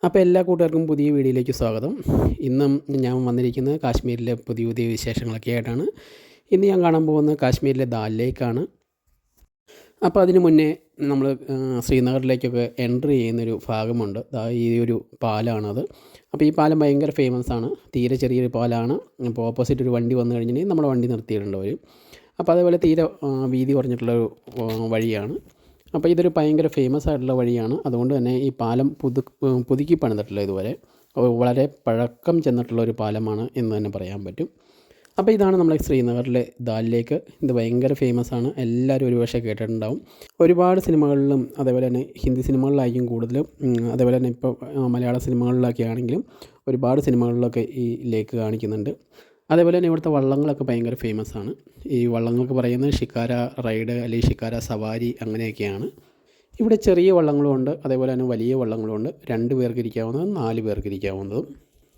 അപ്പോൾ എല്ലാ കൂട്ടുകാർക്കും പുതിയ വീഡിയോയിലേക്ക് സ്വാഗതം. ഇന്നും ഞാൻ വന്നിരിക്കുന്നത് കാശ്മീരിലെ പുതിയ പുതിയ വിശേഷങ്ങളൊക്കെ ആയിട്ടാണ്. ഇന്ന് ഞാൻ കാണാൻ പോകുന്നത് കാശ്മീരിലെ ദാൽ ലേക്കാണ്. അപ്പോൾ അതിന് മുന്നേ നമ്മൾ ശ്രീനഗറിലേക്കൊക്കെ എൻട്രി ചെയ്യുന്നൊരു ഭാഗമുണ്ട്. ഈ ഒരു പാലമാണത്. അപ്പോൾ ഈ പാലം ഭയങ്കര ഫേമസ് ആണ്. തീരെ ചെറിയൊരു പാലമാണ്. അപ്പോൾ ഓപ്പോസിറ്റ് ഒരു വണ്ടി വന്നു കഴിഞ്ഞിട്ടുണ്ടെങ്കിൽ നമ്മുടെ വണ്ടി നിർത്തിയിട്ടുണ്ട് അവർ. അപ്പോൾ അതേപോലെ തീരെ വീതി കുറഞ്ഞിട്ടുള്ളൊരു വഴിയാണ്. അപ്പോൾ ഇതൊരു ഭയങ്കര ഫേമസ് ആയിട്ടുള്ള വഴിയാണ്. അതുകൊണ്ട് തന്നെ ഈ പാലം പുതുക്കി പണിതിട്ടില്ല ഇതുവരെ. വളരെ പഴക്കം ചെന്നിട്ടുള്ള ഒരു പാലമാണ് എന്ന് തന്നെ പറയാൻ പറ്റും. അപ്പോൾ ഇതാണ് നമ്മുടെ ശ്രീനഗറിലെ ദാൽ ലേക്ക്. ഇത് ഭയങ്കര ഫേമസ് ആണ്. എല്ലാവരും ഒരു പക്ഷേ കേട്ടിട്ടുണ്ടാവും. ഒരുപാട് സിനിമകളിലും അതേപോലെ തന്നെ ഹിന്ദി സിനിമകളിലായിരിക്കും കൂടുതലും, അതേപോലെ തന്നെ ഇപ്പോൾ മലയാള സിനിമകളിലൊക്കെ ആണെങ്കിലും ഒരുപാട് സിനിമകളിലൊക്കെ ഈ ലേക്ക് കാണിക്കുന്നുണ്ട്. അതേപോലെ തന്നെ ഇവിടുത്തെ വള്ളങ്ങളൊക്കെ ഭയങ്കര ഫേമസ് ആണ്. ഈ വള്ളങ്ങൾക്ക് പറയുന്നത് ഷിക്കാര റൈഡ് അല്ലെങ്കിൽ ഷിക്കാര സവാരി അങ്ങനെയൊക്കെയാണ്. ഇവിടെ ചെറിയ വള്ളങ്ങളുമുണ്ട്, അതേപോലെ തന്നെ വലിയ വള്ളങ്ങളുമുണ്ട്. 2 പേർക്ക് ഇരിക്കാവുന്നതും 4 പേർക്ക് ഇരിക്കാവുന്നതും.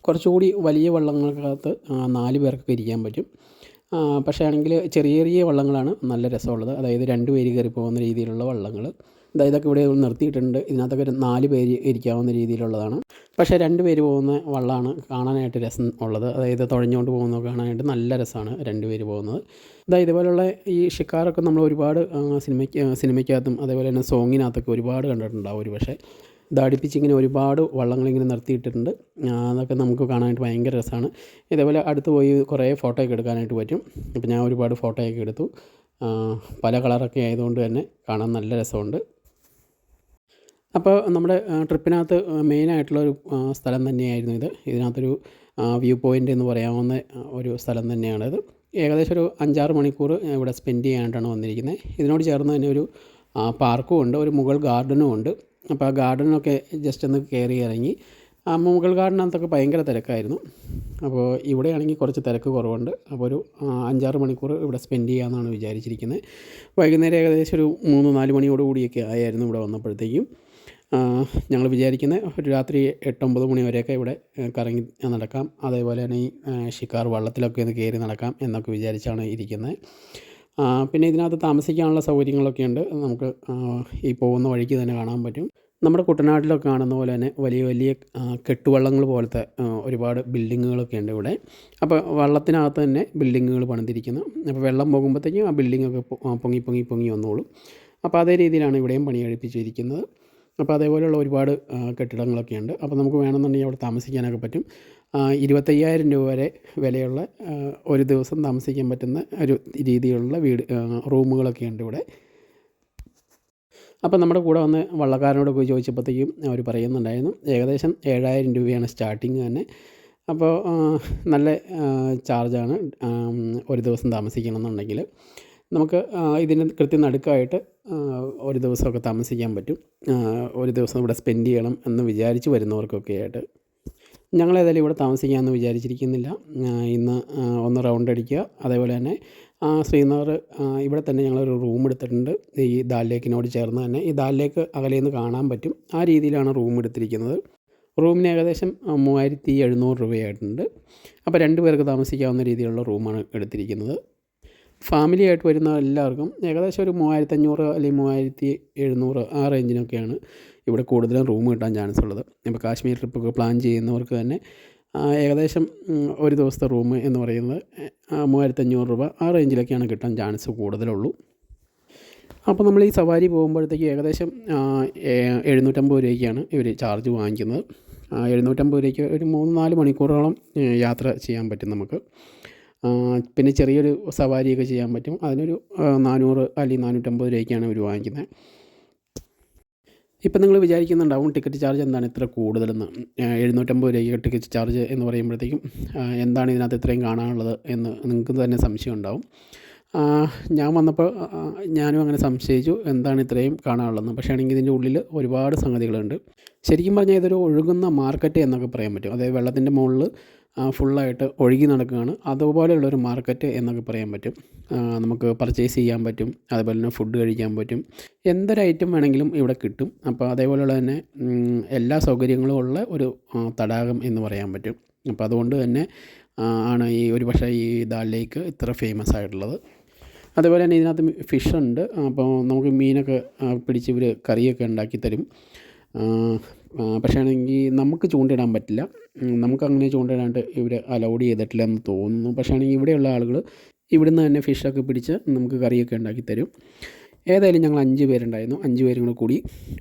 കുറച്ചുകൂടി വലിയ വള്ളങ്ങൾക്കകത്ത് 4 പേർക്കൊക്കെ ഇരിക്കാൻ പറ്റും. പക്ഷേ ആണെങ്കിൽ ചെറിയ ചെറിയ വള്ളങ്ങളാണ് നല്ല രസമുള്ളത്. അതായത് 2 പേര് കയറി പോകുന്ന രീതിയിലുള്ള വള്ളങ്ങൾ. ഇതൊക്കെ ഇവിടെ നിർത്തിയിട്ടുണ്ട്. ഇതിനകത്തൊക്കെ 4 പേര് ഇരിക്കാവുന്ന രീതിയിലുള്ളതാണ്. പക്ഷേ 2 പേര് പോകുന്ന വള്ളമാണ് കാണാനായിട്ട് രസം ഉള്ളത്. അതായത് തുഴഞ്ഞുകൊണ്ട് പോകുന്നത് കാണാനായിട്ട് നല്ല രസമാണ് 2 പേര് പോകുന്നത്. ഇതുപോലുള്ള ഈ ഷിക്കാറൊക്കെ നമ്മൾ ഒരുപാട് സിനിമയ്ക്കകത്തും അതേപോലെ തന്നെ സോങ്ങിനകത്തൊക്കെ ഒരുപാട് കണ്ടിട്ടുണ്ടാവും. ഒരു പക്ഷേ അടുപ്പിച്ചിങ്ങനെ ഒരുപാട് വള്ളങ്ങളിങ്ങനെ നിർത്തിയിട്ടിട്ടുണ്ട്. അതൊക്കെ നമുക്ക് കാണാനായിട്ട് ഭയങ്കര രസമാണ്. ഇതേപോലെ അടുത്ത് പോയി കുറേ ഫോട്ടോയൊക്കെ എടുക്കാനായിട്ട് പറ്റും. അപ്പോൾ ഞാൻ ഒരുപാട് ഫോട്ടോയൊക്കെ എടുത്തു. പല കളറൊക്കെ ആയതുകൊണ്ട് തന്നെ കാണാൻ നല്ല രസമുണ്ട്. അപ്പോൾ നമ്മുടെ ട്രിപ്പിനകത്ത് മെയിനായിട്ടുള്ളൊരു സ്ഥലം തന്നെയായിരുന്നു ഇത്. ഇതിനകത്തൊരു വ്യൂ പോയിൻ്റ് എന്ന് പറയാവുന്ന ഒരു സ്ഥലം തന്നെയാണിത്. ഏകദേശം ഒരു 5-6 മണിക്കൂർ ഇവിടെ സ്പെൻഡ് ചെയ്യാനായിട്ടാണ് വന്നിരിക്കുന്നത്. ഇതിനോട് ചേർന്ന് തന്നെ ഒരു പാർക്കും ഉണ്ട്, ഒരു മുഗൾ ഗാർഡനും ഉണ്ട്. അപ്പോൾ ആ ഗാർഡനൊക്കെ ജസ്റ്റ് ഒന്ന് കയറി ഇറങ്ങി. മുഗൾ ഗാർഡനകത്തൊക്കെ ഭയങ്കര തിരക്കായിരുന്നു. അപ്പോൾ ഇവിടെയാണെങ്കിൽ കുറച്ച് തിരക്ക് കുറവുണ്ട്. അപ്പോൾ ഒരു 5-6 മണിക്കൂർ ഇവിടെ സ്പെൻഡ് ചെയ്യാമെന്നാണ് വിചാരിച്ചിരിക്കുന്നത്. വൈകുന്നേരം ഏകദേശം ഒരു 3-4 മണിയോട് കൂടിയൊക്കെ ആയിരുന്നു ഇവിടെ വന്നപ്പോഴത്തേക്കും. ഞങ്ങൾ വിചാരിക്കുന്നത് ഒരു രാത്രി 8-9 മണി വരെയൊക്കെ ഇവിടെ കറങ്ങി നടക്കാം. അതേപോലെ തന്നെ ഈ ഷിക്കാർ വള്ളത്തിലൊക്കെ ഒന്ന് കയറി നടക്കാം എന്നൊക്കെ വിചാരിച്ചാണ് ഇരിക്കുന്നത്. പിന്നെ ഇതിനകത്ത് താമസിക്കാനുള്ള സൗകര്യങ്ങളൊക്കെ ഉണ്ട്. നമുക്ക് ഈ പോകുന്ന വഴിക്ക് തന്നെ കാണാൻ പറ്റും. നമ്മുടെ കുട്ടനാട്ടിലൊക്കെ കാണുന്ന പോലെ തന്നെ വലിയ വലിയ കെട്ടുവള്ളങ്ങൾ പോലത്തെ ഒരുപാട് ബിൽഡിങ്ങുകളൊക്കെ ഉണ്ട് ഇവിടെ. അപ്പോൾ വള്ളത്തിനകത്ത് തന്നെ ബിൽഡിങ്ങുകൾ പണിതിരിക്കുന്നു. അപ്പോൾ വെള്ളം പോകുമ്പോഴത്തേക്കും ആ ബിൽഡിങ്ങൊക്കെ പൊങ്ങി വന്നോളും. അപ്പോൾ അതേ രീതിയിലാണ് ഇവിടെയും പണി കഴിപ്പിച്ചിരിക്കുന്നത്. അപ്പോൾ അതേപോലെയുള്ള ഒരുപാട് കെട്ടിടങ്ങളൊക്കെ ഉണ്ട്. അപ്പോൾ നമുക്ക് വേണമെന്നുണ്ടെങ്കിൽ അവിടെ താമസിക്കാനൊക്കെ പറ്റും. 25,000 രൂപ വരെ വിലയുള്ള ഒരു ദിവസം താമസിക്കാൻ പറ്റുന്ന ഒരു രീതിയിലുള്ള റൂമുകളൊക്കെ ഉണ്ട് ഇവിടെ. അപ്പോൾ നമ്മുടെ കൂടെ വന്ന് വള്ളക്കാരനോട് പോയി ചോദിച്ചപ്പോഴത്തേക്കും അവർ പറയുന്നുണ്ടായിരുന്നു ഏകദേശം 7,000 രൂപയാണ് സ്റ്റാർട്ടിങ് തന്നെ. അപ്പോൾ നല്ല ചാർജാണ് ഒരു ദിവസം താമസിക്കണമെന്നുണ്ടെങ്കിൽ. നമുക്ക് ഇതിന് കൃത്യം നടുക്കായിട്ട് ഒരു ദിവസമൊക്കെ താമസിക്കാൻ പറ്റും. ഒരു ദിവസം ഇവിടെ സ്പെൻഡ് ചെയ്യണം എന്ന് വിചാരിച്ച് വരുന്നവർക്കൊക്കെ ആയിട്ട്. ഞങ്ങളേതായാലും ഇവിടെ താമസിക്കാമെന്ന് വിചാരിച്ചിരിക്കുന്നില്ല. ഇന്ന് ഒന്ന് റൗണ്ട് അടിക്കുക. അതേപോലെ തന്നെ ശ്രീനഗർ ഇവിടെ തന്നെ ഞങ്ങളൊരു റൂം എടുത്തിട്ടുണ്ട്. ഈ ദാൽ ലേക്കിനോട് ചേർന്ന് തന്നെ. ഈ ദാൽ ലേക്ക് അകലെ നിന്ന് കാണാൻ പറ്റും. ആ രീതിയിലാണ് റൂം എടുത്തിരിക്കുന്നത്. റൂമിന് ഏകദേശം 3,700 രൂപയായിട്ടുണ്ട്. അപ്പോൾ 2 പേർക്ക് താമസിക്കാവുന്ന രീതിയിലുള്ള റൂമാണ് എടുത്തിരിക്കുന്നത്. ഫാമിലി ആയിട്ട് വരുന്ന എല്ലാവർക്കും ഏകദേശം ഒരു 3,500 അല്ലെങ്കിൽ 3,700 ആ റേഞ്ചിനൊക്കെയാണ് ഇവിടെ കൂടുതലും റൂം കിട്ടാൻ ചാൻസ് ഉള്ളത്. ഇപ്പോൾ കാശ്മീർ ട്രിപ്പൊക്കെ പ്ലാൻ ചെയ്യുന്നവർക്ക് തന്നെ ഏകദേശം ഒരു ദിവസത്തെ റൂം എന്ന് പറയുന്നത് 3,500 രൂപ ആ റേഞ്ചിലൊക്കെയാണ് കിട്ടാൻ ചാൻസ് കൂടുതലുള്ളൂ. അപ്പോൾ നമ്മൾ ഈ സവാരി പോകുമ്പോഴത്തേക്ക് ഏകദേശം 750 രൂപയ്ക്കാണ് ഇവർ ചാർജ് വാങ്ങിക്കുന്നത്. 750 രൂപയ്ക്ക് ഒരു 3-4 മണിക്കൂറോളം യാത്ര ചെയ്യാൻ പറ്റും നമുക്ക്. പിന്നെ ചെറിയൊരു സവാരിയൊക്കെ ചെയ്യാൻ പറ്റും. അതിനൊരു 400 അല്ലെങ്കിൽ 450 രൂപയ്ക്കാണ് ഇവർ വാങ്ങിക്കുന്നത്. ഇപ്പം നിങ്ങൾ വിചാരിക്കുന്നുണ്ടാവും ടിക്കറ്റ് ചാർജ് എന്താണ് ഇത്ര കൂടുതലെന്ന്. 750 രൂപയ്ക്ക് ടിക്കറ്റ് ചാർജ് എന്ന് പറയുമ്പോഴത്തേക്കും എന്താണ് ഇതിനകത്ത് ഇത്രയും കാണാനുള്ളത് എന്ന് നിങ്ങൾക്ക് തന്നെ സംശയം ഉണ്ടാവും. ഞാൻ വന്നപ്പോൾ ഞാനും അങ്ങനെ സംശയിച്ചു എന്താണ് ഇത്രയും കാണാനുള്ളതെന്ന്. പക്ഷേ ആണെങ്കിൽ ഇതിൻ്റെ ഉള്ളിൽ ഒരുപാട് സംഗതികളുണ്ട്. ശരിക്കും പറഞ്ഞാൽ ഇതൊരു ഒഴുകുന്ന മാർക്കറ്റ് എന്നൊക്കെ പറയാൻ പറ്റും. അതായത് വെള്ളത്തിൻ്റെ മുകളിൽ ഫുള്ളായിട്ട് ഒഴുകി നടക്കുകയാണ്. അതുപോലെയുള്ളൊരു മാർക്കറ്റ് എന്നൊക്കെ പറയാൻ പറ്റും. നമുക്ക് പർച്ചേസ് ചെയ്യാൻ പറ്റും. അതുപോലെ തന്നെ ഫുഡ് കഴിക്കാൻ പറ്റും. എന്തൊരു ഐറ്റം വേണമെങ്കിലും ഇവിടെ കിട്ടും. അപ്പോൾ അതേപോലെയുള്ള തന്നെ എല്ലാ സൗകര്യങ്ങളും ഉള്ള ഒരു തടാകം എന്ന് പറയാൻ പറ്റും. അപ്പോൾ അതുകൊണ്ട് തന്നെ ആണ് ഒരു പക്ഷേ ഈ ദാൽ ലേക്ക് ഇത്ര ഫേമസ് ആയിട്ടുള്ളത്. അതേപോലെ തന്നെ ഇതിനകത്ത് ഫിഷുണ്ട്. അപ്പോൾ നമുക്ക് മീനൊക്കെ പിടിച്ച് ഇവർ കറിയൊക്കെ ഉണ്ടാക്കി തരും. പക്ഷേ ആണെങ്കിൽ നമുക്ക് ചൂണ്ടയിടാൻ പറ്റില്ല. നമുക്കങ്ങനെ ചൂണ്ടയിടാനായിട്ട് ഇവർ അലൗഡ് ചെയ്തിട്ടില്ല എന്ന് തോന്നുന്നു. പക്ഷേ ആണെങ്കിൽ ഇവിടെയുള്ള ആളുകൾ ഇവിടുന്ന് തന്നെ ഫിഷൊക്കെ പിടിച്ച് നമുക്ക് കറിയൊക്കെ ഉണ്ടാക്കി തരും. ഏതായാലും ഞങ്ങൾ 5 പേരുണ്ടായിരുന്നു. 5 പേരും കൂടെ കൂടി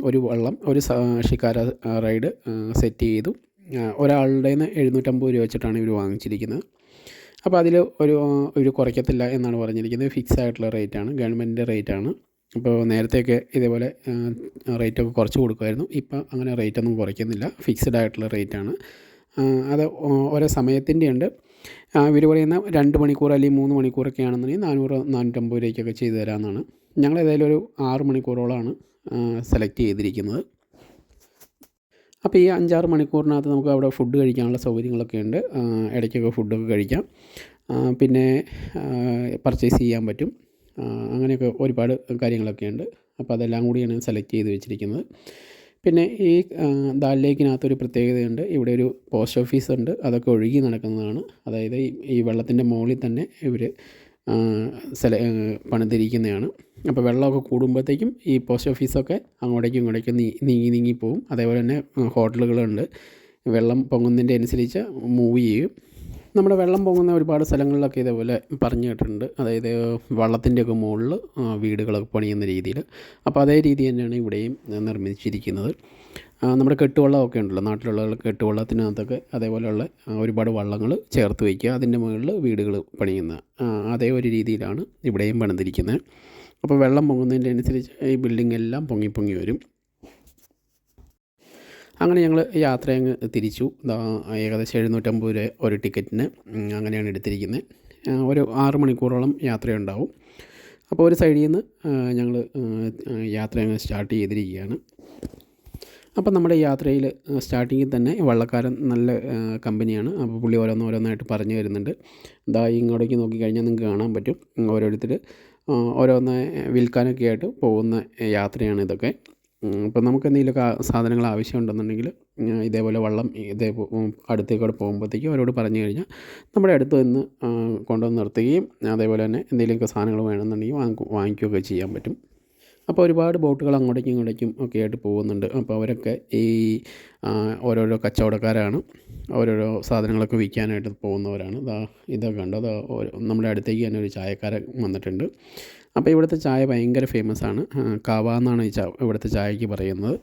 ഒരു വള്ളം, ഒരു ഷിക്കാര റൈഡ് സെറ്റ് ചെയ്തു. ഒരാളുടെ നിന്ന് 750 രൂപ വെച്ചിട്ടാണ് ഇവർ വാങ്ങിച്ചിരിക്കുന്നത്. അപ്പോൾ അതിൽ ഇവർ കുറയ്ക്കത്തില്ല എന്നാണ് പറഞ്ഞിരിക്കുന്നത്. ഫിക്സ് ആയിട്ടുള്ള റേറ്റാണ്, ഗവൺമെൻറ്റിൻ്റെ റേറ്റാണ്. അപ്പോൾ നേരത്തെയൊക്കെ ഇതേപോലെ റേറ്റൊക്കെ കുറച്ച് കൊടുക്കുമായിരുന്നു. ഇപ്പം അങ്ങനെ റേറ്റൊന്നും കുറയ്ക്കുന്നില്ല, ഫിക്സ്ഡ് ആയിട്ടുള്ള റേറ്റാണ്. അത് ഓരോ സമയത്തിൻ്റെ ഉണ്ട്. ഇവർ പറയുന്ന 2 മണിക്കൂർ അല്ലെങ്കിൽ 3 മണിക്കൂറൊക്കെ ആണെന്നുണ്ടെങ്കിൽ 400-450 രൂപയ്ക്കൊക്കെ ചെയ്തു തരാമെന്നാണ്. ഞങ്ങൾ ഏതായാലും ഒരു 6 മണിക്കൂറോളമാണ് സെലക്ട് ചെയ്തിരിക്കുന്നത്. അപ്പോൾ ഈ 5-6 മണിക്കൂറിനകത്ത് നമുക്ക് അവിടെ ഫുഡ് കഴിക്കാനുള്ള സൗകര്യങ്ങളൊക്കെ ഉണ്ട്. ഇടയ്ക്കൊക്കെ ഫുഡൊക്കെ കഴിക്കാം. പിന്നെ പർച്ചേസ് ചെയ്യാൻ പറ്റും. അങ്ങനെയൊക്കെ ഒരുപാട് കാര്യങ്ങളൊക്കെ ഉണ്ട്. അപ്പോൾ അതെല്ലാം കൂടിയാണ് സെലക്ട് ചെയ്ത് വെച്ചിരിക്കുന്നത്. പിന്നെ ഈ ദാൽ ലേക്കിനകത്തൊരു പ്രത്യേകതയുണ്ട്. ഇവിടെ ഒരു പോസ്റ്റ് ഓഫീസ് ഉണ്ട്. അതൊക്കെ ഒഴുകി നടക്കുന്നതാണ്. അതായത് ഈ വെള്ളത്തിൻ്റെ മുകളിൽ തന്നെ ഇവർ പണിതിരിക്കുന്നതാണ്. അപ്പോൾ വെള്ളമൊക്കെ കൂടുമ്പോഴത്തേക്കും ഈ പോസ്റ്റ് ഓഫീസൊക്കെ അങ്ങോട്ടേക്കും ഇങ്ങോട്ടേക്കും നീങ്ങി പോകും. അതേപോലെ തന്നെ ഹോട്ടലുകളുണ്ട്. വെള്ളം പൊങ്ങുന്നതിൻ്റെ അനുസരിച്ച് മൂവ് ചെയ്യും. നമ്മുടെ വെള്ളം പൊങ്ങുന്ന ഒരുപാട് സ്ഥലങ്ങളിലൊക്കെ ഇതേപോലെ പറഞ്ഞു കേട്ടിട്ടുണ്ട്. അതായത് വള്ളത്തിൻ്റെയൊക്കെ മുകളിൽ വീടുകളൊക്കെ പണിയുന്ന രീതിയിൽ. അപ്പോൾ അതേ രീതി തന്നെയാണ് ഇവിടെയും നിർമ്മിച്ചിരിക്കുന്നത്. നമ്മുടെ കെട്ടുവള്ളമൊക്കെ ഉണ്ടല്ലോ, നാട്ടിലുള്ള കെട്ടുവള്ളത്തിനകത്തൊക്കെ അതേപോലെയുള്ള ഒരുപാട് വള്ളങ്ങൾ ചേർത്ത് വയ്ക്കുക, അതിൻ്റെ മുകളിൽ വീടുകൾ പണിയുന്ന അതേ ഒരു രീതിയിലാണ് ഇവിടെയും പണിതിരിക്കുന്നത്. അപ്പോൾ വെള്ളം പൊങ്ങുന്നതിൻ്റെ അനുസരിച്ച് ഈ ബിൽഡിംഗ് എല്ലാം പൊങ്ങി വരും. അങ്ങനെ ഞങ്ങൾ യാത്രയങ്ങ് തിരിച്ചു. ഏകദേശം 750 രൂപ ഒരു ടിക്കറ്റിന് അങ്ങനെയാണ് എടുത്തിരിക്കുന്നത്. ഒരു 6 മണിക്കൂറോളം യാത്രയുണ്ടാവും. അപ്പോൾ ഒരു സൈഡിൽ നിന്ന് ഞങ്ങൾ യാത്രയങ്ങ് സ്റ്റാർട്ട് ചെയ്തിരിക്കുകയാണ്. അപ്പം നമ്മുടെ യാത്രയിൽ സ്റ്റാർട്ടിങ്ങിൽ തന്നെ വള്ളക്കാരൻ നല്ല കമ്പനിയാണ്. അപ്പോൾ പുള്ളി ഓരോന്നായിട്ട് പറഞ്ഞു തരുന്നുണ്ട്. ഇങ്ങോട്ടേക്ക് നോക്കിക്കഴിഞ്ഞാൽ നിങ്ങൾക്ക് കാണാൻ പറ്റും. ഓരോരുത്തർ ഓരോന്ന് വിൽക്കാനൊക്കെ ആയിട്ട് പോകുന്ന യാത്രയാണ് ഇതൊക്കെ. അപ്പോൾ നമുക്ക് എന്തെങ്കിലുമൊക്കെ സാധനങ്ങൾ ആവശ്യമുണ്ടെന്നുണ്ടെങ്കിൽ ഇതേപോലെ വള്ളം അടുത്തേക്കൂടെ പോകുമ്പോഴത്തേക്കും അവരോട് പറഞ്ഞു കഴിഞ്ഞാൽ നമ്മുടെ അടുത്ത് നിന്ന് കൊണ്ടുവന്ന് നിർത്തുകയും അതേപോലെ തന്നെ എന്തെങ്കിലുമൊക്കെ സാധനങ്ങൾ വേണമെന്നുണ്ടെങ്കിൽ വാങ്ങിക്കുകയൊക്കെ ചെയ്യാൻ പറ്റും. അപ്പോൾ ഒരുപാട് ബോട്ടുകൾ അങ്ങോട്ടേക്കും ഇങ്ങോട്ടേക്കും ഒക്കെ ആയിട്ട് പോകുന്നുണ്ട്. അപ്പോൾ അവരൊക്കെ ഈ ഓരോരോ കച്ചവടക്കാരാണ്. ഓരോരോ സാധനങ്ങളൊക്കെ വിൽക്കാനായിട്ട് പോകുന്നവരാണ്. ഇതൊക്കെ കണ്ടോ, നമ്മുടെ അടുത്തേക്ക് തന്നെ ഒരു ചായക്കാരൻ വന്നിട്ടുണ്ട്. അപ്പോൾ ഇവിടുത്തെ ചായ ഭയങ്കര ഫേമസാണ്. കാവ എന്നാണ് ഇവിടുത്തെ ചായക്ക് പറയുന്നത്.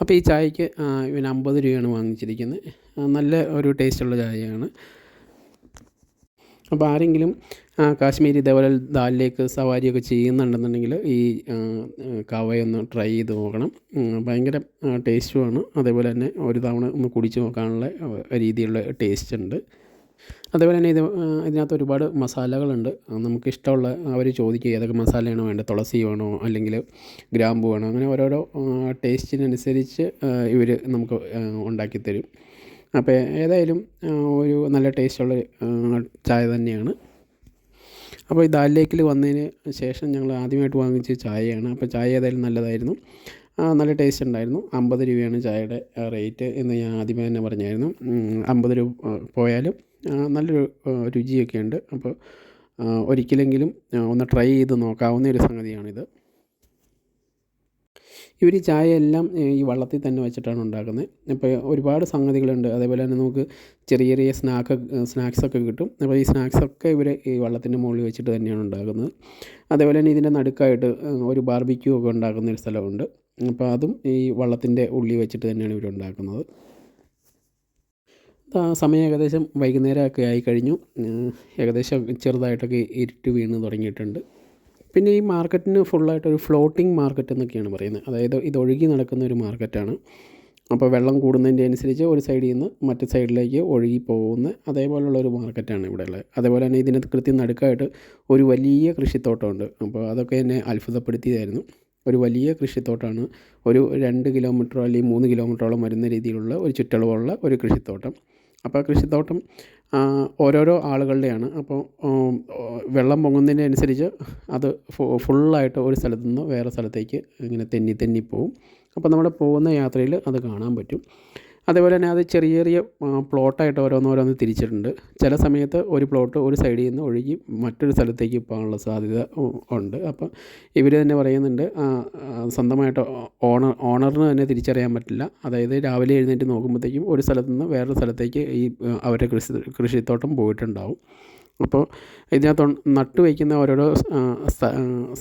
അപ്പോൾ ഈ ചായക്ക് ഇവന് 50 രൂപയാണ് വാങ്ങിച്ചിരിക്കുന്നത്. നല്ല ഒരു ടേസ്റ്റുള്ള ചായയാണ്. അപ്പോൾ ആരെങ്കിലും കാശ്മീർ ഇതേപോലെ ദാലിലേക്ക് സവാരിയൊക്കെ ചെയ്യുന്നുണ്ടെന്നുണ്ടെങ്കിൽ ഈ കവയൊന്ന് ട്രൈ ചെയ്ത് നോക്കണം. ഭയങ്കര ടേസ്റ്റുമാണ്. അതേപോലെ തന്നെ ഒരു തവണ ഒന്ന് കുടിച്ച് നോക്കാനുള്ള രീതിയിലുള്ള ടേസ്റ്റ് ഉണ്ട്. അതേപോലെ തന്നെ ഇതിനകത്ത് ഒരുപാട് മസാലകളുണ്ട്. നമുക്കിഷ്ടമുള്ള അവർ ചോദിക്കുക ഏതൊക്കെ മസാലയാണ് വേണ്ടത്, തുളസി വേണോ അല്ലെങ്കിൽ ഗ്രാമ്പു വേണോ, അങ്ങനെ ഓരോരോ ടേസ്റ്റിനനുസരിച്ച് ഇവർ നമുക്ക് ഉണ്ടാക്കിത്തരും. അപ്പോൾ ഏതായാലും ഒരു നല്ല ടേസ്റ്റുള്ള ചായ തന്നെയാണ്. അപ്പോൾ ഈ ദാൽ ലേക്കിൽ വന്നതിന് ശേഷം ഞങ്ങൾ ആദ്യമായിട്ട് വാങ്ങിച്ച ചായയാണ്. അപ്പോൾ ചായ ഏതായാലും നല്ലതായിരുന്നു, നല്ല ടേസ്റ്റ് ഉണ്ടായിരുന്നു. 50 രൂപയാണ് ചായയുടെ റേറ്റ് എന്ന് ഞാൻ ആദ്യമേ തന്നെ പറഞ്ഞായിരുന്നു. 50 രൂപ പോയാലും നല്ലൊരു രുചിയൊക്കെ ഉണ്ട്. അപ്പോൾ ഒരിക്കലെങ്കിലും ഒന്ന് ട്രൈ ചെയ്ത് നോക്കാവുന്ന ഒരു സംഗതിയാണിത്. ഇവർ ഈ ചായ എല്ലാം ഈ വള്ളത്തിൽ തന്നെ വെച്ചിട്ടാണ് ഉണ്ടാക്കുന്നത്. അപ്പോൾ ഒരുപാട് സംഗതികളുണ്ട്. അതേപോലെ തന്നെ നമുക്ക് ചെറിയ ചെറിയ സ്നാക്സൊക്കെ കിട്ടും. അപ്പോൾ ഈ സ്നാക്സൊക്കെ ഇവർ ഈ വള്ളത്തിൻ്റെ മുകളിൽ വെച്ചിട്ട് തന്നെയാണ് ഉണ്ടാക്കുന്നത്. അതേപോലെ തന്നെ ഇതിൻ്റെ നടുക്കായിട്ട് ഒരു ബാർബിക്യൂ ഒക്കെ ഉണ്ടാക്കുന്ന ഒരു സ്ഥലമുണ്ട്. അപ്പോൾ അതും ഈ വള്ളത്തിൻ്റെ ഉള്ളിൽ വെച്ചിട്ട് തന്നെയാണ് ഇവർ ഉണ്ടാക്കുന്നത്. സമയം ഏകദേശം വൈകുന്നേരമൊക്കെ ആയിക്കഴിഞ്ഞു. ഏകദേശം ചെറുതായിട്ടൊക്കെ ഇരുട്ട് വീണ് തുടങ്ങിയിട്ടുണ്ട്. പിന്നെ ഈ മാർക്കറ്റിന് ഫുള്ളായിട്ടൊരു ഫ്ലോട്ടിംഗ് മാർക്കറ്റ് എന്നൊക്കെയാണ് പറയുന്നത്. അതായത് ഇത് ഒഴുകി നടക്കുന്ന ഒരു മാർക്കറ്റാണ്. അപ്പോൾ വെള്ളം കൂടുന്നതിൻ്റെ അനുസരിച്ച് ഒരു സൈഡിൽ നിന്ന് മറ്റു സൈഡിലേക്ക് ഒഴുകി പോകുന്ന അതേപോലുള്ളൊരു മാർക്കറ്റാണ് ഇവിടെ ഉള്ളത്. അതേപോലെ തന്നെ ഇതിന് കൃത്യം നടുക്കായിട്ട് ഒരു വലിയ കൃഷിത്തോട്ടമുണ്ട്. അപ്പോൾ അതൊക്കെ എന്നെ അത്ഭുതപ്പെടുത്തിയതായിരുന്നു. ഒരു വലിയ കൃഷിത്തോട്ടമാണ്. ഒരു 2 കിലോമീറ്ററോ അല്ലെങ്കിൽ 3 കിലോമീറ്ററോളം വരുന്ന രീതിയിലുള്ള ഒരു ചുറ്റളവുള്ള ഒരു കൃഷിത്തോട്ടം. അപ്പോൾ ആ കൃഷിത്തോട്ടം ഓരോരോ ആളുകളുടെയാണ്. അപ്പോൾ വെള്ളം പൊങ്ങുന്നതിന് അനുസരിച്ച് അത് ഫുള്ളായിട്ട് ഒരു സ്ഥലത്തു നിന്ന് വേറെ സ്ഥലത്തേക്ക് ഇങ്ങനെ തെന്നി പോവും. അപ്പോൾ നമ്മൾ പോകുന്ന യാത്രയിൽ അത് കാണാൻ പറ്റും. അതേപോലെ തന്നെ അത് ചെറിയ ചെറിയ പ്ലോട്ടായിട്ട് ഓരോന്നോരോന്ന് തിരിച്ചിട്ടുണ്ട്. ചില സമയത്ത് ഒരു പ്ലോട്ട് ഒരു സൈഡിൽ നിന്ന് ഒഴുകി മറ്റൊരു സ്ഥലത്തേക്ക് പോകാനുള്ള സാധ്യത ഉണ്ട്. അപ്പോൾ ഇവർ തന്നെ പറയുന്നുണ്ട്, സ്വന്തമായിട്ട് ഓണറിന് തന്നെ തിരിച്ചറിയാൻ പറ്റില്ല. അതായത് രാവിലെ എഴുന്നേറ്റ് നോക്കുമ്പോഴത്തേക്കും ഒരു സ്ഥലത്തു നിന്ന് വേറൊരു സ്ഥലത്തേക്ക് ഈ അവരുടെ കൃഷിത്തോട്ടം പോയിട്ടുണ്ടാവും. അപ്പോൾ ഇതിനകത്ത് നട്ടു വയ്ക്കുന്ന ഓരോരോ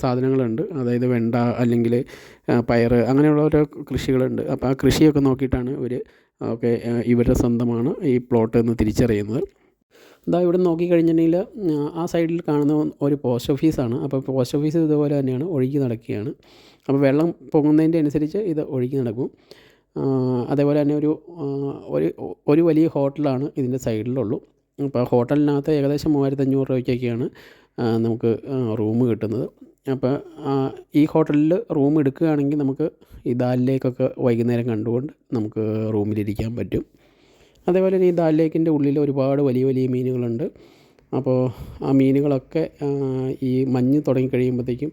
സാധനങ്ങളുണ്ട്. അതായത് വെണ്ട അല്ലെങ്കിൽ പയർ അങ്ങനെയുള്ള ഓരോ കൃഷികളുണ്ട്. അപ്പോൾ ആ കൃഷിയൊക്കെ നോക്കിയിട്ടാണ് ഇവരുടെ സ്വന്തമാണ് ഈ പ്ലോട്ട് എന്ന് തിരിച്ചറിയുന്നത്. ഇവിടെ നോക്കിക്കഴിഞ്ഞിട്ടുണ്ടെങ്കിൽ ആ സൈഡിൽ കാണുന്ന ഒരു പോസ്റ്റ് ഓഫീസാണ്. അപ്പോൾ പോസ്റ്റ് ഓഫീസ് ഇതുപോലെ തന്നെയാണ്, ഒഴുകി നടക്കുകയാണ്. അപ്പോൾ വെള്ളം പൊങ്ങുന്നതിൻ്റെ അനുസരിച്ച് ഇത് ഒഴുകി നടക്കും. അതേപോലെ തന്നെ ഒരു വലിയ ഹോട്ടലാണ് ഇതിൻ്റെ സൈഡിലുള്ളൂ. അപ്പോൾ ഹോട്ടലിനകത്ത് ഏകദേശം 3500 രൂപയ്ക്കൊക്കെയാണ് നമുക്ക് റൂം കിട്ടുന്നത്. അപ്പോൾ ഈ ഹോട്ടലിൽ റൂം എടുക്കുകയാണെങ്കിൽ നമുക്ക് ഈ ദാൽ ലേക്കൊക്കെ വൈകുന്നേരം കണ്ടുകൊണ്ട് നമുക്ക് റൂമിലിരിക്കാൻ പറ്റും. അതേപോലെ തന്നെ ഈ ദാൽ ലേക്കിൻ്റെ ഉള്ളിൽ ഒരുപാട് വലിയ വലിയ മീനുകളുണ്ട്. അപ്പോൾ ആ മീനുകളൊക്കെ ഈ മഞ്ഞ് തുടങ്ങിക്കഴിയുമ്പോഴത്തേക്കും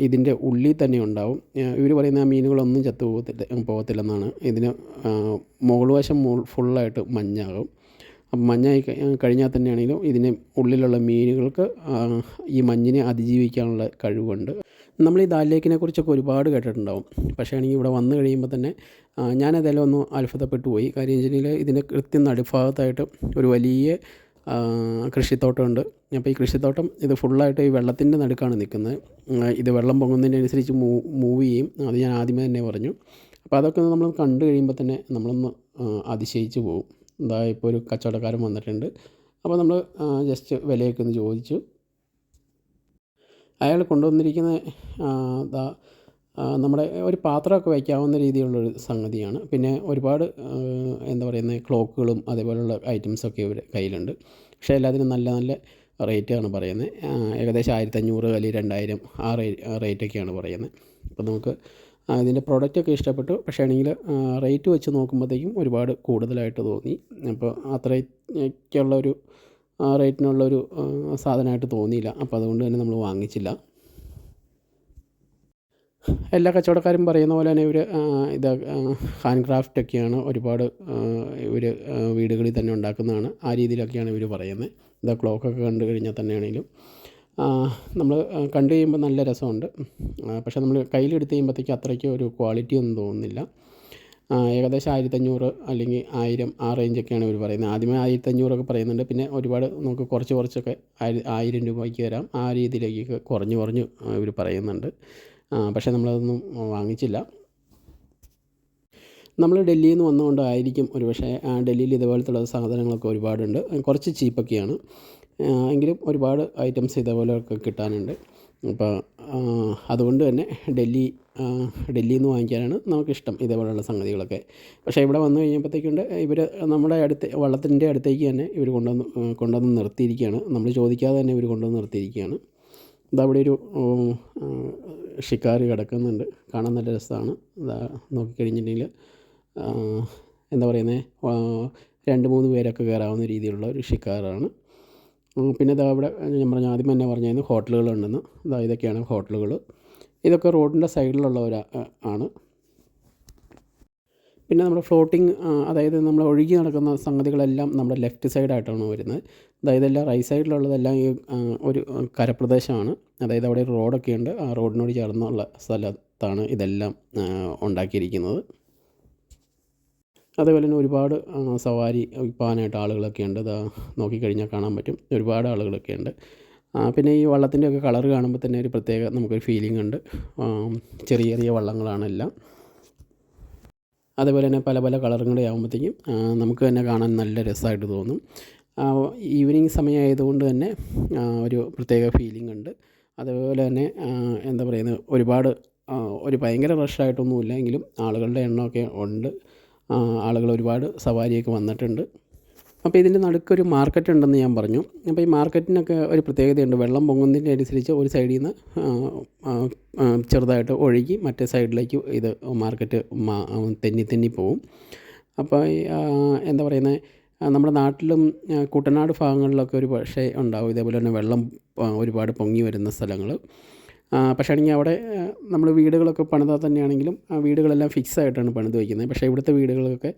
ഇതിൻ്റെ ഉള്ളിൽ തന്നെ ഉണ്ടാവും. ഇവർ പറയുന്ന ആ മീനുകളൊന്നും പോകത്തില്ലെന്നാണ്. ഇതിന് മുകൾ വശം ഫുള്ളായിട്ട് മഞ്ഞാകും. അപ്പം മഞ്ഞായി കഴിഞ്ഞാൽ തന്നെയാണെങ്കിലും ഇതിന് ഉള്ളിലുള്ള മീനുകൾക്ക് ഈ മഞ്ഞിനെ അതിജീവിക്കാനുള്ള കഴിവുണ്ട്. നമ്മൾ ഈ ദാൽ ലേക്കിനെ കുറിച്ചൊക്കെ ഒരുപാട് കേട്ടിട്ടുണ്ടാവും. പക്ഷേ ആണെങ്കിൽ ഇവിടെ വന്നു കഴിയുമ്പോൾ തന്നെ ഞാനതെല്ലാം ഒന്ന് അത്ഭുതപ്പെട്ടു പോയി. കാര്യം വെച്ചിട്ടുണ്ടെങ്കിൽ ഇതിൻ്റെ കൃത്യം നടുഭാഗത്തായിട്ട് ഒരു വലിയ കൃഷിത്തോട്ടമുണ്ട്. അപ്പോൾ ഈ കൃഷിത്തോട്ടം ഇത് ഫുള്ളായിട്ട് ഈ വെള്ളത്തിൻ്റെ നടുക്കാണ് നിൽക്കുന്നത്. ഇത് വെള്ളം പൊങ്ങുന്നതിനനുസരിച്ച് മൂവ് ചെയ്യും. അത് ഞാൻ ആദ്യമേ തന്നെ പറഞ്ഞു. അപ്പോൾ അതൊക്കെ നമ്മൾ കണ്ടു കഴിയുമ്പോൾ തന്നെ നമ്മളൊന്ന് അതിശയിച്ച് പോകും. ഇപ്പോൾ ഒരു കച്ചവടക്കാരൻ വന്നിട്ടുണ്ട്. അപ്പോൾ നമ്മൾ ജസ്റ്റ് വിലയൊക്കെ ഒന്ന് ചോദിച്ചു. അയാൾ കൊണ്ടുവന്നിരിക്കുന്ന നമ്മുടെ ഒരു പാത്രമൊക്കെ വയ്ക്കാവുന്ന രീതിയിലുള്ളൊരു സംഗതിയാണ്. പിന്നെ ഒരുപാട് ക്ലോക്കുകളും അതേപോലെയുള്ള ഐറ്റംസൊക്കെ ഇവർ കയ്യിലുണ്ട്. പക്ഷേ എല്ലാത്തിനും നല്ല നല്ല റേറ്റാണ് പറയുന്നത്. ഏകദേശം 1500 അല്ലെങ്കിൽ 2000 ആ റേറ്റൊക്കെയാണ് പറയുന്നത്. അപ്പോൾ നമുക്ക് ഇതിൻ്റെ പ്രൊഡക്റ്റൊക്കെ ഇഷ്ടപ്പെട്ടു. പക്ഷേ ആണെങ്കിൽ റേറ്റ് വെച്ച് നോക്കുമ്പോഴത്തേക്കും ഒരുപാട് കൂടുതലായിട്ട് തോന്നി. അപ്പോൾ അത്രയ്ക്കുള്ളൊരു റേറ്റിനുള്ളൊരു സാധനമായിട്ട് തോന്നിയില്ല. അപ്പോൾ അതുകൊണ്ട് തന്നെ നമ്മൾ വാങ്ങിച്ചില്ല. എല്ലാ കച്ചവടക്കാരും പറയുന്ന പോലെ തന്നെ ഇവർ ഹാൻഡ് ക്രാഫ്റ്റൊക്കെയാണ് ഒരുപാട് ഇവർ വീടുകളിൽ തന്നെ ഉണ്ടാക്കുന്നതാണ്. ആ രീതിയിലൊക്കെയാണ് ഇവർ പറയുന്നത്. ക്ലോക്കൊക്കെ കണ്ടു കഴിഞ്ഞാൽ തന്നെയാണെങ്കിലും നമ്മൾ കണ്ടു കഴിയുമ്പോൾ നല്ല രസമുണ്ട്. പക്ഷേ നമ്മൾ കയ്യിലെടുത്ത് കഴിയുമ്പോഴത്തേക്ക് അത്രയ്ക്ക് ഒരു ക്വാളിറ്റി ഒന്നും തോന്നുന്നില്ല. ഏകദേശം 1500 അല്ലെങ്കിൽ 1000 ആ റേഞ്ചൊക്കെയാണ് ഇവർ പറയുന്നത്. ആദ്യമേ 1500 പറയുന്നുണ്ട്. പിന്നെ ഒരുപാട് നമുക്ക് കുറച്ചൊക്കെ 1000 രൂപയ്ക്ക് തരാം ആ രീതിയിലേക്ക് കുറഞ്ഞ് ഇവർ പറയുന്നുണ്ട്. പക്ഷേ നമ്മളതൊന്നും വാങ്ങിച്ചില്ല. നമ്മൾ ഡൽഹിയിൽ നിന്ന് വന്നുകൊണ്ടായിരിക്കും ഒരുപക്ഷേ ഡൽഹിയിൽ ഇതേപോലത്തുള്ള സാധനങ്ങളൊക്കെ ഒരുപാടുണ്ട്. കുറച്ച് ചീപ്പൊക്കെയാണ് എങ്കിലും ഒരുപാട് ഐറ്റംസ് ഇതേപോലെയൊക്കെ കിട്ടാനുണ്ട്. അപ്പോൾ അതുകൊണ്ട് തന്നെ ഡൽഹിയിൽ നിന്ന് വാങ്ങിക്കാനാണ് നമുക്കിഷ്ടം ഇതേപോലെയുള്ള സംഗതികളൊക്കെ. പക്ഷേ ഇവിടെ വന്നു കഴിഞ്ഞപ്പോഴത്തേക്കുണ്ട് ഇവർ നമ്മുടെ വള്ളത്തിൻ്റെ അടുത്തേക്ക് തന്നെ ഇവർ കൊണ്ടുവന്ന് നിർത്തിയിരിക്കുകയാണ്. നമ്മൾ ചോദിക്കാതെ തന്നെ ഇവർ കൊണ്ടുവന്ന് നിർത്തിയിരിക്കുകയാണ്. അവിടെ ഒരു ഷിക്കാർ കിടക്കുന്നുണ്ട്. കാണാൻ നല്ല രസമാണ്. നോക്കിക്കഴിഞ്ഞിട്ടുണ്ടെങ്കിൽ 2-3 പേരൊക്കെ കയറാവുന്ന രീതിയിലുള്ള ഒരു ഷിക്കാറാണ്. പിന്നെ അവിടെ ഞാൻ ആദ്യം തന്നെ പറഞ്ഞായിരുന്നു ഹോട്ടലുകളുണ്ടെന്ന്. ഇതൊക്കെയാണ് ഹോട്ടലുകൾ. ഇതൊക്കെ റോഡിൻ്റെ സൈഡിലുള്ളവരാണ്. പിന്നെ നമ്മുടെ ഫ്ലോട്ടിങ് അതായത് നമ്മൾ ഒഴുകി നടക്കുന്ന സംഗതികളെല്ലാം നമ്മുടെ ലെഫ്റ്റ് സൈഡായിട്ടാണ് വരുന്നത്. ഇതെല്ലാം റൈറ്റ് സൈഡിലുള്ളതെല്ലാം ഈ ഒരു കരപ്രദേശമാണ്. അതായത് അവിടെ ഒരു റോഡൊക്കെ ഉണ്ട്. ആ റോഡിനോട് ചേർന്നുള്ള സ്ഥലത്താണ് ഇതെല്ലാം ഉണ്ടാക്കിയിരിക്കുന്നത്. അതേപോലെ തന്നെ ഒരുപാട് സവാരി വിൽപ്പാനായിട്ട് ആളുകളൊക്കെ ഉണ്ട്. നോക്കിക്കഴിഞ്ഞാൽ കാണാൻ പറ്റും, ഒരുപാട് ആളുകളൊക്കെ ഉണ്ട്. പിന്നെ ഈ വള്ളത്തിൻ്റെയൊക്കെ കളറ് കാണുമ്പോൾ തന്നെ ഒരു പ്രത്യേക നമുക്കൊരു ഫീലിംഗ് ഉണ്ട്. ചെറിയ ചെറിയ വള്ളങ്ങളാണ് എല്ലാം. അതേപോലെ തന്നെ പല പല കളറും കൂടെ ആകുമ്പോഴത്തേക്കും നമുക്ക് തന്നെ കാണാൻ നല്ല രസമായിട്ട് തോന്നും. ഈവനിങ് സമയമായതുകൊണ്ട് തന്നെ ഒരു പ്രത്യേക ഫീലിംഗ് ഉണ്ട്. അതുപോലെ തന്നെ എന്താ പറയുന്നത്, ഒരുപാട് ഒരു ഭയങ്കര റഷായിട്ടൊന്നുമില്ല, എങ്കിലും ആളുകളുടെ എണ്ണമൊക്കെ ഉണ്ട്. ആളുകൾ ഒരുപാട് സവാരിയൊക്കെ വന്നിട്ടുണ്ട്. അപ്പോൾ ഇതിൻ്റെ നടുക്കൊരു മാർക്കറ്റ് ഉണ്ടെന്ന് ഞാൻ പറഞ്ഞു. അപ്പോൾ ഈ മാർക്കറ്റിനൊക്കെ ഒരു പ്രത്യേകതയുണ്ട്. വെള്ളം പൊങ്ങുന്നതിൻ്റെ അനുസരിച്ച് ഒരു സൈഡിൽ നിന്ന് ചെറുതായിട്ട് ഒഴുകി മറ്റേ സൈഡിലേക്ക് ഇത് മാർക്കറ്റ് തെന്നി തെന്നി പോവും. അപ്പോൾ എന്താ പറയുന്നത്, നമ്മുടെ നാട്ടിലും കുട്ടനാട് ഭാഗങ്ങളിലൊക്കെ ഒരു പക്ഷേ ഉണ്ടാവും ഇതേപോലെ തന്നെ വെള്ളം ഒരുപാട് പൊങ്ങി വരുന്ന സ്ഥലങ്ങൾ. പക്ഷേ ആണെങ്കിൽ അവിടെ നമ്മൾ വീടുകളൊക്കെ പണിതാൽ തന്നെയാണെങ്കിലും ആ വീടുകളെല്ലാം ഫിക്സ് ആയിട്ടാണ് പണിത് വയ്ക്കുന്നത്. പക്ഷേ ഇവിടുത്തെ വീടുകളൊക്കെ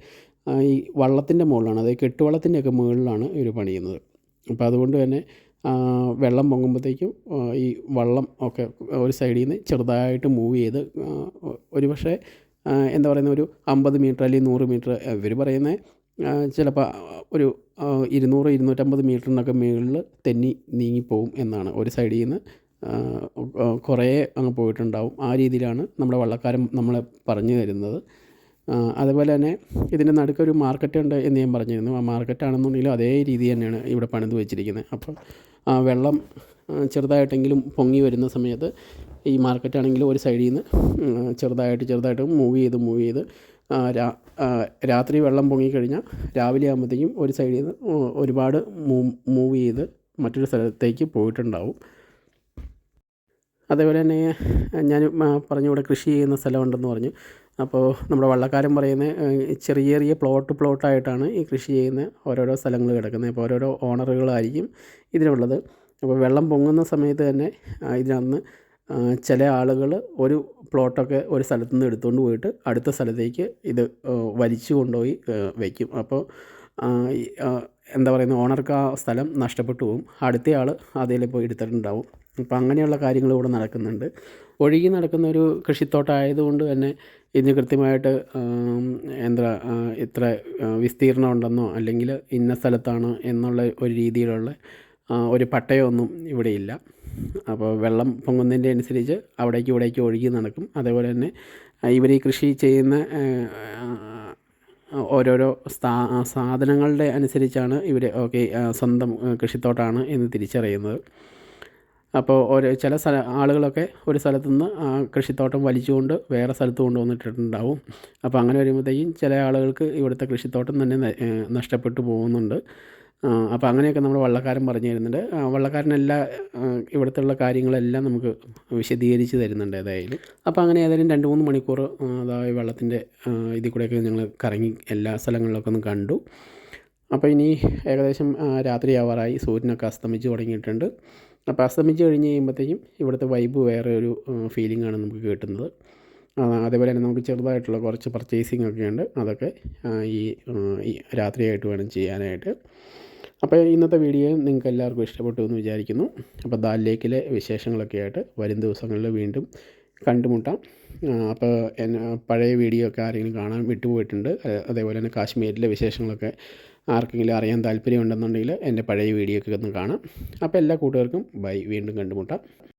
ഈ വള്ളത്തിൻ്റെ മുകളിലാണ്, അതായത് കെട്ടുവള്ളത്തിൻ്റെയൊക്കെ മുകളിലാണ് ഇവർ പണിയുന്നത്. അപ്പോൾ അതുകൊണ്ട് തന്നെ വെള്ളം പൊങ്ങുമ്പോഴത്തേക്കും ഈ വള്ളം ഒക്കെ ഒരു സൈഡിൽ നിന്ന് ചെറുതായിട്ട് മൂവ് ചെയ്ത് ഒരു പക്ഷേ എന്താ പറയുന്നത്, ഒരു 50 മീറ്റർ അല്ലെങ്കിൽ 100 മീറ്റർ, ഇവർ പറയുന്നത് ചിലപ്പോൾ ഒരു 200-250 മീറ്ററിനൊക്കെ മുകളിൽ തെന്നി നീങ്ങിപ്പോവും എന്നാണ്. ഒരു സൈഡിൽ നിന്ന് കുറേ അങ്ങ് പോയിട്ടുണ്ടാവും. ആ രീതിയിലാണ് നമ്മുടെ വള്ളക്കാരൻ നമ്മളെ പറഞ്ഞു തരുന്നത്. അതുപോലെ തന്നെ ഇതിൻ്റെ നടുക്കൊരു മാർക്കറ്റ് ഉണ്ട് എന്ന് ഞാൻ പറഞ്ഞിരുന്നു. ആ മാർക്കറ്റാണെന്നുണ്ടെങ്കിലും അതേ രീതി തന്നെയാണ് ഇവിടെ പണിത് വെച്ചിരിക്കുന്നത്. അപ്പോൾ വെള്ളം ചെറുതായിട്ടെങ്കിലും പൊങ്ങി വരുന്ന സമയത്ത് ഈ മാർക്കറ്റാണെങ്കിലും ഒരു സൈഡിൽ നിന്ന് ചെറുതായിട്ട് മൂവ് ചെയ്ത് രാത്രി വെള്ളം പൊങ്ങിക്കഴിഞ്ഞാൽ രാവിലെ ആകുമ്പോഴത്തേക്കും ഒരു സൈഡിൽ നിന്ന് ഒരുപാട് മൂവ് ചെയ്ത് മറ്റൊരു സ്ഥലത്തേക്ക് പോയിട്ടുണ്ടാവും. അതേപോലെ തന്നെ ഞാൻ പറഞ്ഞു ഇവിടെ കൃഷി ചെയ്യുന്ന സ്ഥലമുണ്ടെന്ന് പറഞ്ഞു. അപ്പോൾ നമ്മുടെ വള്ളക്കാരൻ പറയുന്നത് ചെറിയ പ്ലോട്ടായിട്ടാണ് ഈ കൃഷി ചെയ്യുന്ന ഓരോരോ സ്ഥലങ്ങൾ കിടക്കുന്നത്. അപ്പോൾ ഓരോരോ ഓണറുകളായിരിക്കും ഇതിനുള്ളത്. അപ്പോൾ വെള്ളം പൊങ്ങുന്ന സമയത്ത് തന്നെ ഇതിനകത്ത് ചില ആളുകൾ ഒരു പ്ലോട്ടൊക്കെ ഒരു സ്ഥലത്തു നിന്ന് എടുത്തുകൊണ്ട് പോയിട്ട് അടുത്ത സ്ഥലത്തേക്ക് ഇത് വലിച്ചു കൊണ്ടുപോയി വയ്ക്കും. അപ്പോൾ എന്താ പറയുന്നത്, ഓണർക്ക് ആ സ്ഥലം നഷ്ടപ്പെട്ടു പോകും. അടുത്തയാൾ അതിൽ പോയി എടുത്തിട്ടുണ്ടാവും. അപ്പോൾ അങ്ങനെയുള്ള കാര്യങ്ങൾ ഇവിടെ നടക്കുന്നുണ്ട്. ഒഴുകി നടക്കുന്ന ഒരു കൃഷിത്തോട്ടമായതുകൊണ്ട് തന്നെ ഇതിന് കൃത്യമായിട്ട് ഇത്ര വിസ്തീർണം ഉണ്ടെന്നോ അല്ലെങ്കിൽ ഇന്ന സ്ഥലത്താണ് എന്നുള്ള ഒരു രീതിയിലുള്ള ഒരു പട്ടയമൊന്നും ഇവിടെയില്ല. അപ്പോൾ വെള്ളം പൊങ്ങുന്നതിൻ്റെ അനുസരിച്ച് അവിടേക്ക് ഒഴുകി നടക്കും. അതേപോലെ തന്നെ ഇവർ ഈ കൃഷി ചെയ്യുന്ന ഓരോരോ സാധനങ്ങളുടെ അനുസരിച്ചാണ് ഇവർ സ്വന്തം കൃഷിത്തോട്ടമാണ് എന്ന് തിരിച്ചറിയുന്നത്. അപ്പോൾ ചില ആളുകളൊക്കെ ഒരു സ്ഥലത്തു നിന്ന് കൃഷിത്തോട്ടം വലിച്ചുകൊണ്ട് വേറെ സ്ഥലത്ത് കൊണ്ടുവന്നിട്ടുണ്ടാവും. അപ്പോൾ അങ്ങനെ വരുമ്പോഴത്തേക്കും ചില ആളുകൾക്ക് ഇവിടുത്തെ കൃഷിത്തോട്ടം തന്നെ നഷ്ടപ്പെട്ടു പോകുന്നുണ്ട്. അപ്പോൾ അങ്ങനെയൊക്കെ നമ്മൾ വള്ളക്കാരൻ പറഞ്ഞു തരുന്നുണ്ട്. വള്ളക്കാരനെല്ലാം ഇവിടുത്തെ കാര്യങ്ങളെല്ലാം നമുക്ക് വിശദീകരിച്ച് തരുന്നുണ്ട് ഏതായാലും. അപ്പോൾ അങ്ങനെ ഏതായാലും 2-3 മണിക്കൂർ അതായത് വെള്ളത്തിൻ്റെ ഇതിൽ കൂടെയൊക്കെ ഞങ്ങൾ കറങ്ങി എല്ലാ സ്ഥലങ്ങളിലൊക്കെ ഒന്ന് കണ്ടു. അപ്പോൾ ഇനി ഏകദേശം രാത്രിയാവാറായി, സൂര്യനൊക്കെ അസ്തമിച്ച് തുടങ്ങിയിട്ടുണ്ട്. അപ്പോൾ അസ്തമിച്ച് കഴിഞ്ഞ് കഴിയുമ്പോഴത്തേക്കും ഇവിടുത്തെ വൈബ് വേറെ ഒരു ഫീലിംഗാണ് നമുക്ക് കിട്ടുന്നത്. അതേപോലെ തന്നെ നമുക്ക് ചെറുതായിട്ടുള്ള കുറച്ച് പർച്ചേസിംഗ് ഒക്കെ ഉണ്ട്. അതൊക്കെ ഈ രാത്രിയായിട്ട് വേണം ചെയ്യാനായിട്ട്. അപ്പോൾ ഇന്നത്തെ വീഡിയോ നിങ്ങൾക്ക് എല്ലാവർക്കും ഇഷ്ടപ്പെട്ടു എന്ന് വിചാരിക്കുന്നു. അപ്പോൾ ദാൽ ലേക്കിലെ വിശേഷങ്ങളൊക്കെ ആയിട്ട് വരും ദിവസങ്ങളിൽ വീണ്ടും കണ്ടുമുട്ടാം. അപ്പോൾ പഴയ വീഡിയോ ഒക്കെ ആരെങ്കിലും കാണാൻ വിട്ടുപോയിട്ടുണ്ട്, അതേപോലെ തന്നെ കാശ്മീരിലെ വിശേഷങ്ങളൊക്കെ ആർക്കെങ്കിലും അറിയാൻ താല്പര്യമുണ്ടെന്നുണ്ടെങ്കിൽ എൻ്റെ പഴയ വീഡിയോ ഒക്കെ ഒന്ന് കാണാം. അപ്പോൾ എല്ലാ കൂട്ടുകാർക്കും ബൈ, വീണ്ടും കണ്ടുമുട്ടാം.